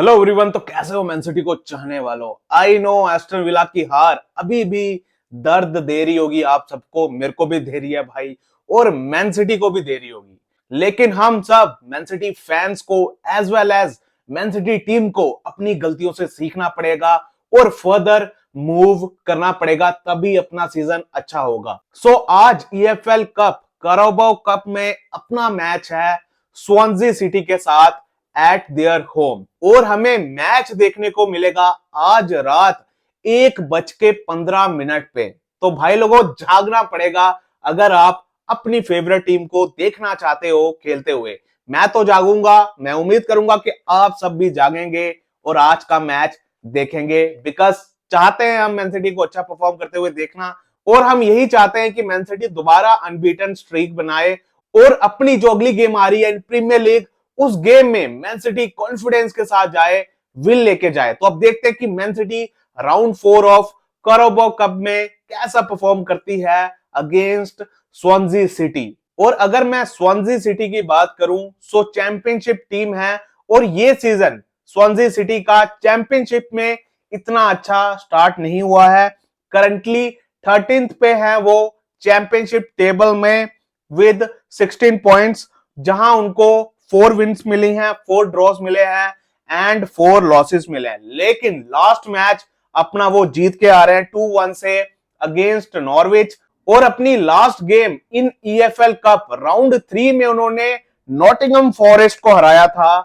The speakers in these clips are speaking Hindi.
Hello everyone. तो कैसे हो मैन सिटी को चाहने वालों। आई नो एस्टन विला की हार अभी भी दर्द दे रही होगी आप सबको, मेरे को भी दे रही है भाई, और मैन सिटी को भी दे रही होगी। लेकिन हम सब मैन सिटी फैंस को एज वेल एज मैन सिटी टीम को अपनी गलतियों से सीखना पड़ेगा और फर्दर मूव करना पड़ेगा, तभी अपना सीजन अच्छा होगा। सो आज ईएफएल कप कैराबाओ कप में अपना मैच है स्वानजी सिटी के साथ एट देयर होम, और हमें मैच देखने को मिलेगा आज रात 1:15 पे। तो भाई लोगों, जागना पड़ेगा अगर आप अपनी फेवरेट टीम को देखना चाहते हो खेलते हुए। मैं तो जागूंगा, मैं उम्मीद करूंगा कि आप सब भी जागेंगे और आज का मैच देखेंगे, बिकॉज चाहते हैं हम मैन सिटी को अच्छा परफॉर्म करते हुए देखना, और हम यही चाहते हैं कि मैन सिटी दोबारा अनबीटन स्ट्रीक बनाए और अपनी जो अगली गेम आ रही है इन प्रीमियर लीग, उस गेम में मैन सिटी कॉन्फिडेंस के साथ जाए, विन लेके जाए। तो अब देखते हैं कि man city round 4 of Carabao cup में कैसा परफॉर्म करती है अगेंस्ट स्वानजी सिटी। और अगर मैं स्वानजी सिटी की बात करूं, सो चैंपियनशिप टीम है, और ये सीजन स्वानजी सिटी का चैंपियनशिप में इतना अच्छा स्टार्ट नहीं हुआ है। करंटली 13th पे है वो चैंपियनशिप टेबल में विद 16 पॉइंट्स, जहां उनको 4 विन्स मिली हैं, 4 ड्रॉस मिले हैं एंड 4 लॉसेस मिले हैं। लेकिन लास्ट मैच अपना वो जीत के आ रहे हैं 2-1 से अगेंस्ट नॉर्विच, और अपनी last game in EFL cup round 3 में उन्होंने नॉटिंघम फॉरेस्ट को हराया था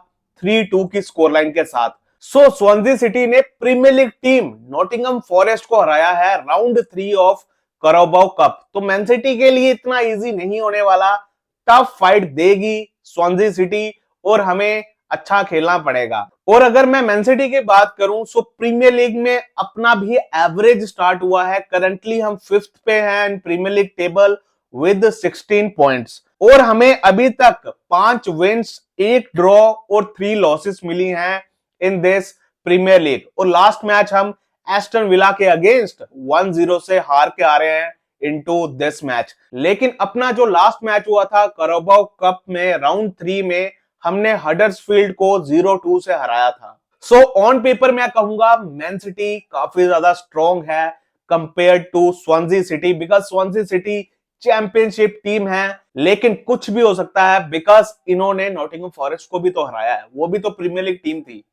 3-2 की स्कोर लाइन के साथ। सो स्वानजी सिटी ने Premier League team Nottingham Forest को हराया है राउंड 3 ऑफ कैराबाओ कप। तो मैन सिटी के लिए इतना इजी नहीं होने वाला, टफ फाइट देगी स्वानजी सिटी, और हमें अच्छा खेलना पड़ेगा। और अगर मैं मैन सिटी की बात करूं, सो प्रीमियर लीग में अपना भी एवरेज स्टार्ट हुआ है। करंटली हम 5th पे हैं in premier league table with 16 points, और हमें अभी तक 5 विन्स, 1 ड्रॉ और 3 लॉसेस मिली हैं इन दिस प्रीमियर लीग। और लास्ट मैच हम एस्टन विला के अगेंस्ट 1-0 से हार के आ रहे हैं इनटू दिस मैच। लेकिन अपना जो लास्ट मैच हुआ था कैराबाओ कप में राउंड 3 में, हमने हडर्सफील्ड को 0-2 से हराया था। सो ऑन पेपर मैं कहूंगा मैन सिटी काफी ज्यादा स्ट्रॉन्ग है compare to Swansea City, because Swansea City championship team है। लेकिन कुछ भी हो सकता है, बिकॉज इन्होंने नॉटिंघम फॉरेस्ट को भी तो हराया है, वो भी तो प्रीमियर लीग टीम थी,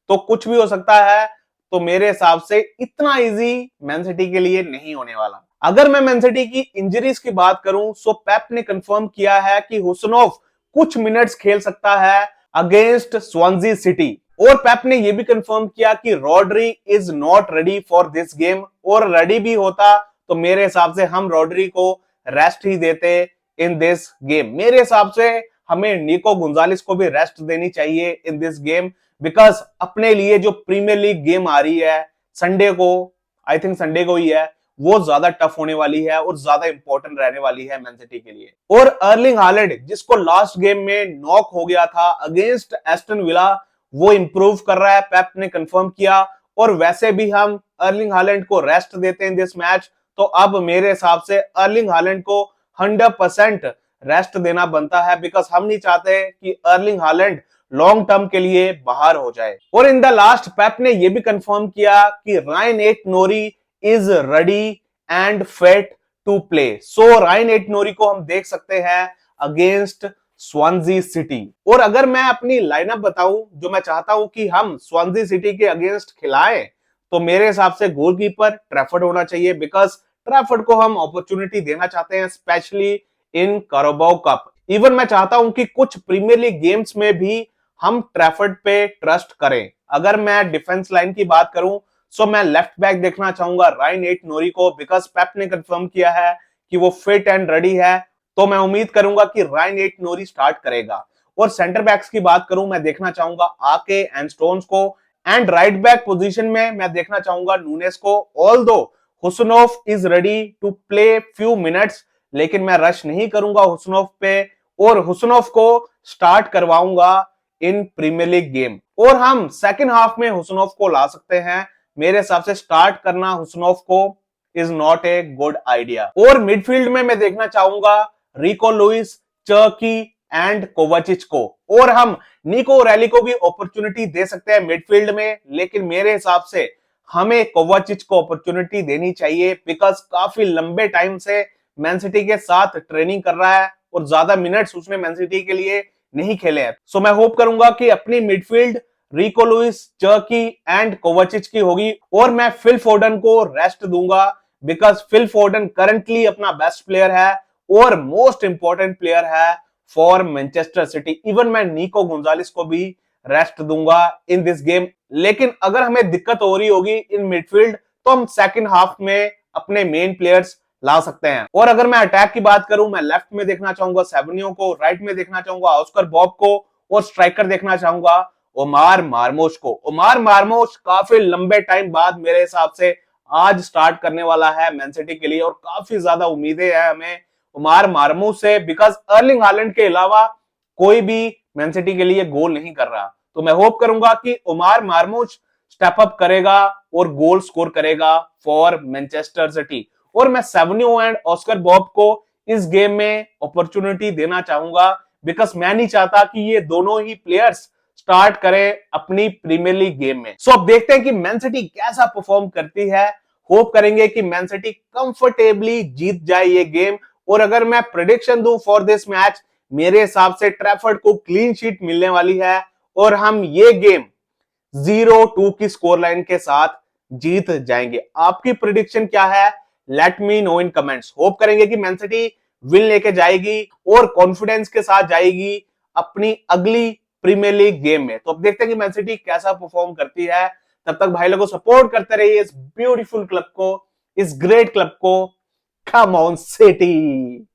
तो कुछ भी हो सकता है। तो मेरे हिसाब से इतना इजी मैन सिटी के लिए नहीं होने वाला। अगर मैं मैन सिटी की इंजरीज की बात करूं, सो पेप ने कंफर्म किया है कि हुसनोव कुछ मिनट्स खेल सकता है अगेंस्ट स्वानजी सिटी, और पेप ने यह भी कंफर्म किया कि Rodri is not ready for this game, और रेडी भी होता तो मेरे हिसाब से हम रॉड्री को रेस्ट ही देते इन दिस गेम। मेरे हिसाब से हमें निको गुंजालिस को भी रेस्ट देनी चाहिए इन दिस गेम, बिकॉज अपने लिए जो प्रीमियर लीग गेम आ रही है संडे को, आई थिंक संडे को ही है, वो ज्यादा टफ होने वाली है और ज्यादा इंपॉर्टेंट रहने वाली है मैन सिटी के लिए। और अर्लिंग हालैंड, जिसको लास्ट गेम में नॉक हो गया था अगेंस्ट एस्टन विला, वो इंप्रूव कर रहा है, पेप ने कंफर्म किया। और वैसे भी हम अर्लिंग हालैंड को रेस्ट देते हैं दिस मैच, तो अब मेरे हिसाब से अर्लिंग हालैंड को 100% रेस्ट देना बनता है, बिकॉज हम नहीं चाहते कि अर्लिंग हालैंड लॉन्ग टर्म के लिए बाहर हो जाए। और इन द लास्ट पेप ने यह भी कंफर्म किया कि Rayan Ait Nouri is ready and fit to play. So Rayan Ait Nouri को हम देख सकते हैं अगेंस्ट स्वानजी सिटी। और अगर मैं अपनी लाइनअप बताऊं जो मैं चाहता हूं कि हम स्वानजी सिटी के अगेंस्ट खिलाएं, तो मेरे हिसाब से गोलकीपर ट्रैफर्ड होना चाहिए, बिकॉज ट्रैफर्ड को हम अपॉर्चुनिटी देना चाहते हैं specially in Carabao cup. Even मैं चाहता हूं कि कुछ प्रीमियर लीग गेम्स में भी हम ट्रैफर्ड पे ट्रस्ट करें। अगर मैं डिफेंस लाइन की बात करूं, सो मैं लेफ्ट बैक देखना चाहूंगा रायन एट नोरी को, बिकॉज पेप ने कंफर्म किया है कि वो फिट एंड रेडी है, तो मैं उम्मीद करूंगा कि रायन एट नोरी स्टार्ट करेगा। और सेंटर बैक्स की बात करूं, मैं देखना चाहूंगा आके एंड स्टोन्स को, एंड राइट बैक पोजीशन में मैं देखना चाहूंगा नूनेस को। Although Khusanov is ready to play few minutes, लेकिन मैं रश नहीं करूंगा हुसनोव पे, और हुसनोव को स्टार्ट करवाऊंगा इन प्रीमियर लीग गेम। और हम सेकंड हाफ में हुसनोव को ला सकते हैं। मेरे हिसाब से स्टार्ट करना हुसनोव को is not a good idea. और मिडफील्ड में मैं देखना चाहूंगा रिको लुइस, चर्की, एंड कोवाचिच को, और हम निको रैली को भी अपॉर्चुनिटी दे सकते हैं मिडफील्ड में, लेकिन मेरे हिसाब से हमें कोवाचिच को अपॉर्चुनिटी देनी चाहिए बिकॉज काफी लंबे टाइम से मैन सिटी के साथ ट्रेनिंग कर रहा है और ज्यादा मिनट्स उसने मैन सिटी के लिए नहीं खेले हैं। सो मैं होप करूंगा कि अपनी midfield Rico Lewis, Cherki and Kovacic की होगी, और मैं फिल फोर्डन को रेस्ट दूंगा बिकॉज फिल फोर्डन करंटली अपना बेस्ट प्लेयर है और मोस्ट इंपॉर्टेंट प्लेयर है फॉर मैनचेस्टर सिटी। इवन मैं निको गोंजालेस को भी रेस्ट दूंगा इन दिस गेम। लेकिन अगर हमें दिक्कत हो रही होगी इन मिडफील्ड तो हम सेकंड हाफ में अपने मेन प्लेयर्स ला सकते हैं। और अगर मैं अटैक की बात करूं, मैं लेफ्ट में देखना चाहूंगा सेवनियो को, राइट में देखना चाहूंगा ऑस्कर बॉब को, और स्ट्राइकर देखना चाहूंगा ओमार मार्मोश को। ओमार मार्मोश काफी लंबे टाइम बाद मेरे हिसाब से आज स्टार्ट करने वाला है मैन सिटी के लिए, और काफी ज्यादा उम्मीदें हैं हमें ओमार मार्मोश से बिकॉज अर्लिंग हालैंड के अलावा कोई भी मैन सिटी के लिए गोल नहीं कर रहा। तो मैं होप करूंगा कि ओमार मार्मोश स्टेप अप करेगा और गोल स्कोर करेगा फॉर मैनचेस्टर सिटी। और मैं सेवनियो एंड ऑस्कर बॉब को इस गेम में अपॉर्चुनिटी देना चाहूंगा बिकॉज मैं नहीं चाहता कि ये दोनों ही प्लेयर्स स्टार्ट करें अपनी प्रीमियर लीग गेम में। सो अब देखते हैं कि मैन सिटी कैसा परफॉर्म करती है। होप करेंगे कि मैन सिटी कंफर्टेबली जीत जाए ये गेम। और अगर मैं प्रेडिक्शन दूं फॉर दिस मैच, मेरे हिसाब से ट्रैफर्ड को क्लीन शीट मिलने वाली है और हम ये गेम 0-2 की स्कोर लाइन के साथ जीत जाएंगे। आपकी प्रेडिक्शन क्या है? लेट मी नो इन कमेंट्स। होप करेंगे कि मैन सिटी विन लेके जाएगी और कॉन्फिडेंस के साथ जाएगी अपनी अगली प्रीमियर लीग गेम में। तो अब देखते हैं कि मैन सिटी कैसा परफॉर्म करती है। तब तक भाई लोगों सपोर्ट करते रहिए इस ब्यूटीफुल क्लब को, इस ग्रेट क्लब को। Come on city.